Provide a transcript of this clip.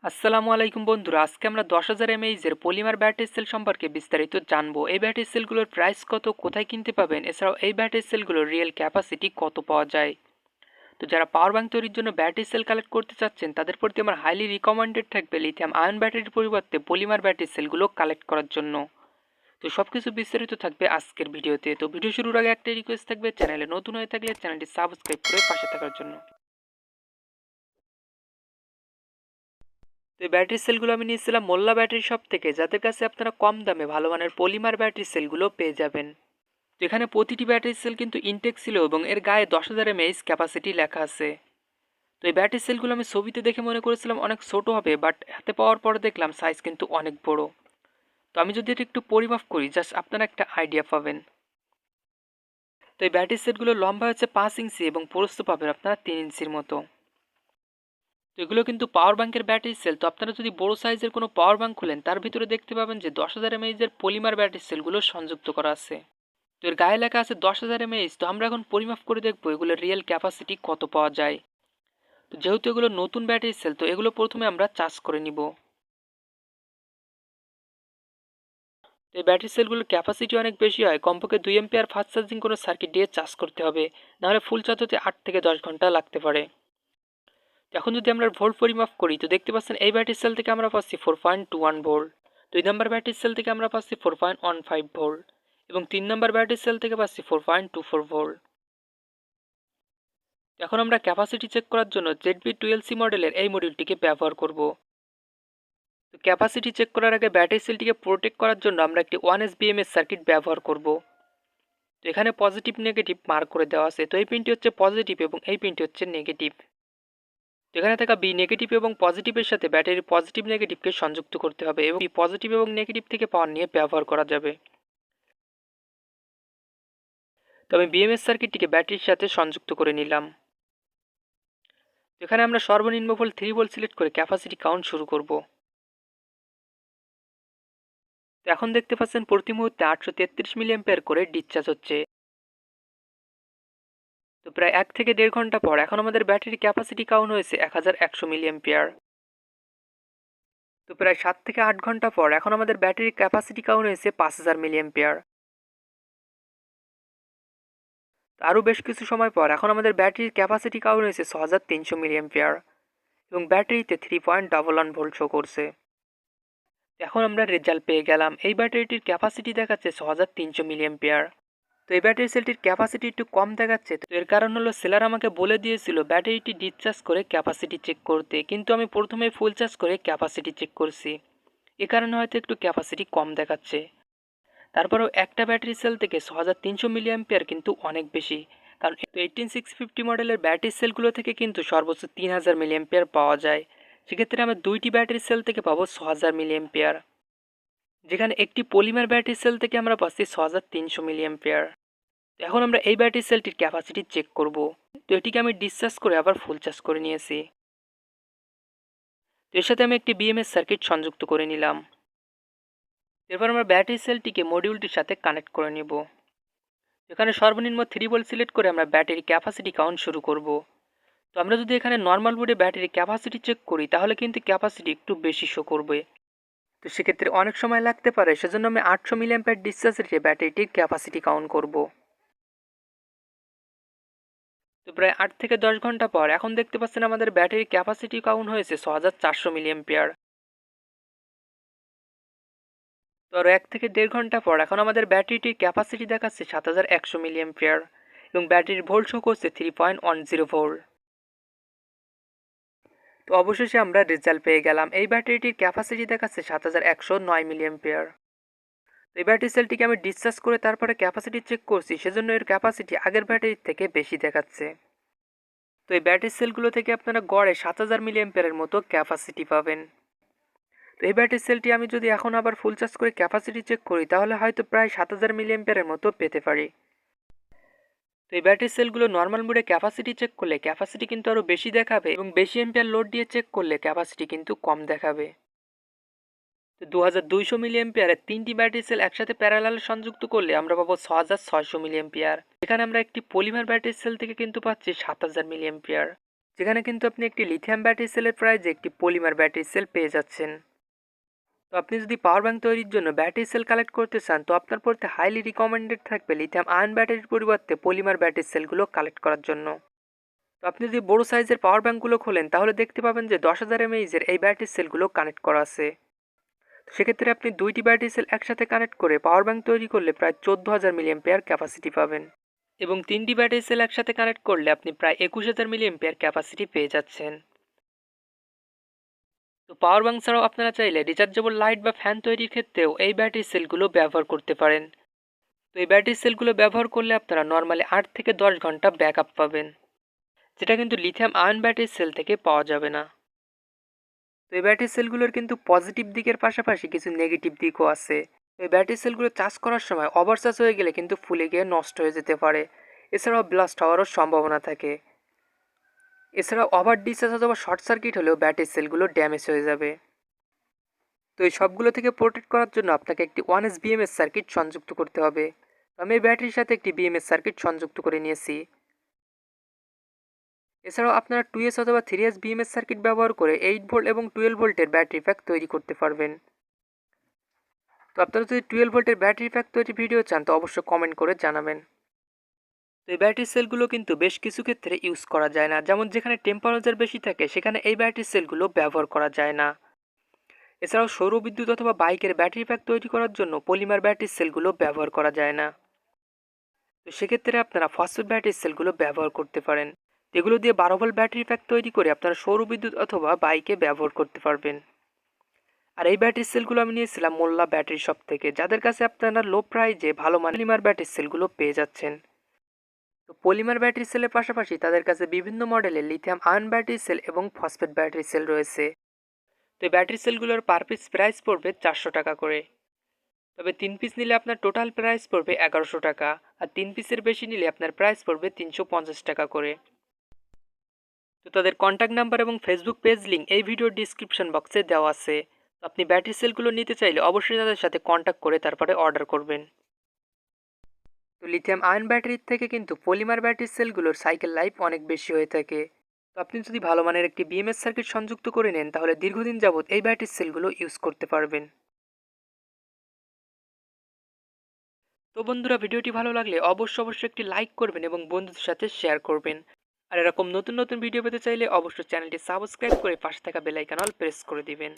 আসসালামু আলাইকুম বন্ধুরা, আজকে আমরা 10,000 এমএইচের পলিমার ব্যাটারি সেল সম্পর্কে বিস্তারিত জানবো। এই ব্যাটারি সেলগুলোর প্রাইস কত, কোথায় কিনতে পাবেন, এছাড়াও এই ব্যাটারি সেলগুলোর রিয়েল ক্যাপাসিটি কত পাওয়া যায়। তো যারা পাওয়ার ব্যাংক তৈরির জন্য ব্যাটারি সেল কালেক্ট করতে চাচ্ছেন তাদের প্রতি আমার হাইলি রিকমেন্ডেড থাকবে লিথিয়াম আয়ন ব্যাটারির পরিবর্তে পলিমার ব্যাটারি সেলগুলো কালেক্ট করার জন্য। তো সবকিছু বিস্তারিত থাকবে আজকের ভিডিওতে। তো ভিডিও শুরুর আগে একটা রিকোয়েস্ট থাকবে, চ্যানেলে নতুন হয়ে থাকলে চ্যানেলটি সাবস্ক্রাইব করে পাশে থাকার জন্য। তো এই ব্যাটারি সেলগুলো আমি নিয়েছিলাম মোল্লা ব্যাটারি শপ থেকে, যাদের কাছে আপনারা কম দামে ভালো মানের পলিমার ব্যাটারি সেলগুলো পেয়ে যাবেন। তো এখানে প্রতিটি ব্যাটারি সেল কিন্তু ইনটেক ছিল এবং এর গায়ে 10,000 এমএএইচ ক্যাপাসিটি লেখা আছে। তো এই ব্যাটারি সেলগুলো আমি ছবিতে দেখে মনে করেছিলাম অনেক ছোট হবে, বাট হাতে পাওয়ার পরে দেখলাম সাইজ কিন্তু অনেক বড়। তো আমি যদি এটা একটু পরিমাপ করি, জাস্ট আপনারা একটা আইডিয়া পাবেন। তো এই ব্যাটারি সেটগুলো লম্বা হচ্ছে 5 ইঞ্চি এবং প্রস্থ পাবেন আপনারা 3 ইঞ্চির মতো। তো এগুলো কিন্তু পাওয়ার ব্যাংকের ব্যাটারি সেল। তো আপনারা যদি বড় সাইজের কোনো পাওয়ার ব্যাংক খুলেন তার ভিতরে দেখতে পাবেন যে 10,000 এমএএইচের পলিমার ব্যাটারি সেলগুলো সংযুক্ত করা আছে। তো এর গায়ে লেখা আছে 10,000 এমএএইচ। তো আমরা এখন পরিমাপ করে দেখবো এগুলোর রিয়েল ক্যাপাসিটি কত পাওয়া যায়। তো যেহেতু এগুলো নতুন ব্যাটারি সেল, তো এগুলো প্রথমে আমরা চার্জ করে নিব। তো এই ব্যাটারি সেলগুলোর ক্যাপাসিটি অনেক বেশি হয়, কমপক্ষে 2 এম্পিয়ার ফাস্ট চার্জিং কোনো সার্কিট দিয়ে চার্জ করতে হবে, নাহলে ফুল চার্জ হতে 8 থেকে 10 ঘন্টা লাগতে পারে। এখন যদি আমরা ভোল্ট পরিমাপ করি, তো দেখতে পাচ্ছেন এই ব্যাটারি সেল থেকে আমরা পাচ্ছি 4.21 ভোল্ট, 2 নম্বর ব্যাটারি সেল থেকে আমরা পাচ্ছি 4.15 ভোল্ট এবং 3 নম্বর ব্যাটারি সেল থেকে পাচ্ছি 4.24 ভোল্ট। এখন আমরা ক্যাপাসিটি চেক করার জন্য ZB12C মডেলের এই মডিউলটিকে ব্যবহার করব। তো ক্যাপাসিটি চেক করার আগে ব্যাটারি সেলটিকে প্রোটেক্ট করার জন্য আমরা একটি 1S BMS সার্কিট ব্যবহার করব। তো এখানে পজিটিভ নেগেটিভ মার্ক করে দেওয়া আছে। তো এই পিনটি হচ্ছে পজিটিভ এবং এই পিনটি হচ্ছে নেগেটিভ। এখানে থাকা বি নেগেটিভ এবং পজিটিভের সাথে ব্যাটারির পজিটিভ নেগেটিভকে সংযুক্ত করতে হবে এবং এই পজিটিভ এবং নেগেটিভ থেকে পাওয়ার নিয়ে ব্যবহার করা যাবে। তো আমি বিএমএস সার্কিটটিকে ব্যাটারির সাথে সংযুক্ত করে নিলাম। এখানে আমরা সর্বনিম্ন ভোল্ট 3 ভোল্ট সিলেক্ট করে ক্যাপাসিটি কাউন্ট শুরু করব। তো এখন দেখতে পাচ্ছেন প্রতি মুহূর্তে 833 মিলি অ্যাম্পিয়ার করে ডিসচার্জ হচ্ছে। তো প্রায় 1 থেকে 1.5 ঘন্টা পর এখন আমাদের ব্যাটারি ক্যাপাসিটি কাউন্ট হয়েছে 1100 মিলি অ্যাম্পিয়ার। তো প্রায় 7 থেকে 8 ঘন্টা পর এখন আমাদের ব্যাটারির ক্যাপাসিটি কাউন্ট হয়েছে 5000 মিলি অ্যাম্পিয়ার। আরও বেশ কিছু সময় পর এখন আমাদের ব্যাটারির ক্যাপাসিটি কাউন্ট হয়েছে 6300 মিলি অ্যাম্পিয়ার এবং ব্যাটারিতে 3.11 ভোল্ট শো করছে। এখন আমরা রেজাল্ট পেয়ে গেলাম। এই ব্যাটারিটির ক্যাপাসিটি দেখাচ্ছে 6300 মিলি অ্যাম্পিয়ার। তো এই ব্যাটারি সেলটির ক্যাপাসিটি একটু কম দেখাচ্ছে। তো এর কারণ হলো সেলার আমাকে বলে দিয়েছিল ব্যাটারিটি ডিসচার্জ করে ক্যাপাসিটি চেক করতে, কিন্তু আমি প্রথমে ফুল চার্জ করে ক্যাপাসিটি চেক করছি, এ কারণে হয়তো একটু ক্যাপাসিটি কম দেখাচ্ছে। তারপরেও একটা ব্যাটারি সেল থেকে 6300 মিলি অ্যাম্পিয়ার কিন্তু অনেক বেশি, কারণ 18650 মডেলের ব্যাটারি সেলগুলো থেকে কিন্তু সর্বোচ্চ 3000 মিলি অ্যাম্পিয়ার পাওয়া যায়। সেক্ষেত্রে আমরা দুইটি ব্যাটারি সেল থেকে পাবো 6000 মিলি অ্যাম্পিয়ার, যেখানে একটি পলিমার ব্যাটারি সেল থেকে আমরা পাচ্ছি 6300 মিলি অ্যাম্পিয়ার। এখন আমরা এই ব্যাটারি সেলটির ক্যাপাসিটি চেক করব। তো এটিকে আমি ডিসচার্জ করে আবার ফুল চার্জ করে নিয়েছি। তো এর সাথে আমি একটি বিএমএস সার্কিট সংযুক্ত করে নিলাম। এরপর আমরা ব্যাটারি সেলটিকে মডিউলটির সাথে কানেক্ট করে নেব। এখানে সর্বনিম্ন 3 ভোল্ট সিলেক্ট করে আমরা ব্যাটারি ক্যাপাসিটি কাউন্ট শুরু করব। তো আমরা যদি এখানে নর্মাল মোডে ব্যাটারি ক্যাপাসিটি চেক করি তাহলে কিন্তু ক্যাপাসিটি একটু বেশি শো করবে। তো সেক্ষেত্রে অনেক সময় লাগতে পারে, সেজন্য আমি 800 মিলি অ্যাম্পিয়ার ডিসচার্জ রেখে ব্যাটারিটির ক্যাপাসিটি কাউন্ট করব। তো প্রায় 8 থেকে 10 ঘন্টা পর এখন দেখতে পাচ্ছেন আমাদের ব্যাটারির ক্যাপাসিটি কাউন্ট হয়েছে 6400 মিলি অ্যাম্পিয়ার। তো আরও 1 থেকে 1.5 ঘন্টা পর এখন আমাদের ব্যাটারিটির ক্যাপাসিটি দেখাচ্ছে 7100 মিলি অ্যাম্পিয়ার এবং ব্যাটারির ভোল্ট শো করছে 3.10 ভোল্ট। তো অবশেষে আমরা রেজাল্ট পেয়ে গেলাম। এই ব্যাটারিটির ক্যাপাসিটি দেখাচ্ছে 7109 মিলি অ্যাম্পিয়ার। তো এই ব্যাটারি সেলটিকে আমি ডিসচার্জ করে তারপরে ক্যাপাসিটি চেক করছি, সেজন্য এর ক্যাপাসিটি আগের ব্যাটারির থেকে বেশি দেখাচ্ছে। তো এই ব্যাটারি সেলগুলো থেকে আপনারা গড়ে 7000 মিলি অ্যাম্পিয়ারের মতো ক্যাপাসিটি পাবেন। তো এই ব্যাটারি সেলটি আমি যদি এখন আবার ফুল চার্জ করে ক্যাপাসিটি চেক করি তাহলে হয়তো প্রায় 7000 মিলি অ্যাম্পিয়ারের মতো পেতে পারি। তো এই ব্যাটারি সেলগুলো নর্মাল মোডে ক্যাপাসিটি চেক করলে ক্যাপাসিটি কিন্তু আরও বেশি দেখাবে এবং বেশি অ্যাম্পিয়ার লোড দিয়ে চেক করলে ক্যাপাসিটি কিন্তু কম দেখাবে। তো 2200 মিলি অ্যাম্পিয়ারের 3টি ব্যাটারি সেল একসাথে প্যারালাল সংযুক্ত করলে আমরা পাবো 6600 মিলি অ্যাম্পিয়ার। এখানে আমরা একটি পলিমার ব্যাটারি সেল থেকে কিন্তু পাচ্ছি 7000 মিলি অ্যাম্পিয়ার। যেখানে কিন্তু আপনি একটি লিথিয়াম ব্যাটারি সেলের প্রাইজে একটি পলিমার ব্যাটারি সেল পেয়ে যাচ্ছেন। তো আপনি যদি পাওয়ার ব্যাংক তৈরির জন্য ব্যাটারি সেল কালেক্ট করতে চান, তো আপনার পড়তে হাইলি রিকমেন্ডেড থাকবে লিথিয়াম আয়ন ব্যাটারির পরিবর্তে পলিমার ব্যাটারি সেলগুলো কালেক্ট করার জন্য। তো আপনি যদি বড় সাইজের পাওয়ার ব্যাংকগুলো খোলেন, তাহলে দেখতে পাবেন যে 10,000 mAh এই ব্যাটারি সেলগুলো কানেক্ট করা আছে। তো সেক্ষেত্রে আপনি দুইটি ব্যাটারি সেল একসাথে কানেক্ট করে পাওয়ার ব্যাংক তৈরি করলে প্রায় 14,000 mAh ক্যাপাসিটি পাবেন, এবং 3টি ব্যাটারি সেল একসাথে কানেক্ট করলে আপনি প্রায় 21,000 mAh ক্যাপাসিটি পেয়ে যাচ্ছেন। তো পাওয়ার ব্যাংক ছাড়াও আপনারা চাইলে রিচার্জেবল লাইট বা ফ্যান তৈরির ক্ষেত্রেও এই ব্যাটারি সেলগুলো ব্যবহার করতে পারেন। তো এই ব্যাটারি সেলগুলো ব্যবহার করলে আপনারা নর্মালি 8 থেকে 10 ঘন্টা ব্যাকআপ পাবেন, যেটা কিন্তু লিথিয়াম আয়ন ব্যাটারি সেল থেকে পাওয়া যাবে না। তো এই ব্যাটারি সেলগুলোর কিন্তু পজিটিভ দিকের পাশাপাশি কিছু নেগেটিভ দিকও আছে। এই ব্যাটারি সেলগুলো চার্জ করার সময় ওভার চার্জ হয়ে গেলে কিন্তু ফুলে গিয়ে নষ্ট হয়ে যেতে পারে। এছাড়াও ব্লাস্ট হওয়ারও সম্ভাবনা থাকে। এছাড়াও ওভার ডিসচার্জ অথবা শর্ট সার্কিট হলেও ব্যাটারি সেলগুলো ড্যামেজ হয়ে যাবে। তো এই সবগুলো থেকে প্রোটেক্ট করার জন্য আপনাকে একটি 1S BMS সার্কিট সংযুক্ত করতে হবে। আমি এই ব্যাটারির সাথে একটি BMS সার্কিট সংযুক্ত করে নিয়েছি। এছাড়াও আপনারা 2S অথবা 3S BMS সার্কিট ব্যবহার করে 8 ভোল্ট এবং 12 ভোল্টের ব্যাটারি প্যাক তৈরি করতে পারবেন। তো আপনারা যদি 12 ভোল্টের ব্যাটারি প্যাক তৈরির ভিডিও চান, তো অবশ্যই কমেন্ট করে জানাবেন। তো এই ব্যাটারি সেলগুলো কিন্তু বেশ কিছু ক্ষেত্রে ইউজ করা যায় না, যেমন যেখানে টেম্পারেচার বেশি থাকে সেখানে এই ব্যাটারি সেলগুলো ব্যবহার করা যায় না। এছাড়াও সৌর বিদ্যুৎ অথবা বাইকের ব্যাটারি প্যাক তৈরি করার জন্য পলিমার ব্যাটারি সেলগুলো ব্যবহার করা যায় না। তো সেক্ষেত্রে আপনারা ফসফেট ব্যাটারি সেলগুলো ব্যবহার করতে পারেন। এগুলো দিয়ে 12 ভোল্ট ব্যাটারি প্যাক তৈরি করে আপনারা সৌর বিদ্যুৎ অথবা বাইকে ব্যবহার করতে পারবেন। আর এই ব্যাটারি সেলগুলো আমি নিয়েছিলাম মোল্লা ব্যাটারি শপ থেকে, যাদের কাছে আপনারা লো প্রাইজে ভালো মানের পলিমার ব্যাটারি সেলগুলো পেয়ে যাচ্ছেন। তো পলিমার ব্যাটারি সেলের পাশাপাশি তাদের কাছে বিভিন্ন মডেলের লিথিয়াম আয়ন ব্যাটারি সেল এবং ফসফেট ব্যাটারি সেল রয়েছে। তো এই ব্যাটারি সেলগুলোর পার পিস প্রাইস পড়বে 400 টাকা করে। তবে 3 পিস নিলে আপনার টোটাল প্রাইস পড়বে 1100 টাকা, আর 3 পিসের বেশি নিলে আপনার প্রাইস পড়বে 350 টাকা করে। তো তাদের কন্ট্যাক্ট নাম্বার এবং ফেসবুক পেজ লিঙ্ক এই ভিডিওর ডিসক্রিপশন বক্সে দেওয়া আছে। তো আপনি ব্যাটারি সেলগুলো নিতে চাইলে অবশ্যই তাদের সাথে কন্ট্যাক্ট করে তারপরে অর্ডার করবেন। তো লিথিয়াম আয়ন ব্যাটারির থেকে কিন্তু পলিমার ব্যাটারি সেলগুলোর সাইকেল লাইফ অনেক বেশি হয়ে থাকে। তো আপনি যদি ভালো মানের একটি বিএমএস সার্কিট সংযুক্ত করে নেন, তাহলে দীর্ঘদিন যাবত এই ব্যাটারি সেলগুলো ইউজ করতে পারবেন। তো বন্ধুরা, ভিডিওটি ভালো লাগলে অবশ্যই একটি লাইক করবেন এবং বন্ধুদের সাথে শেয়ার করবেন। আর এরকম নতুন নতুন ভিডিও পেতে চাইলে অবশ্যই চ্যানেলটি সাবস্ক্রাইব করে পাশে থাকা বেল আইকন অল প্রেস করে দিবেন।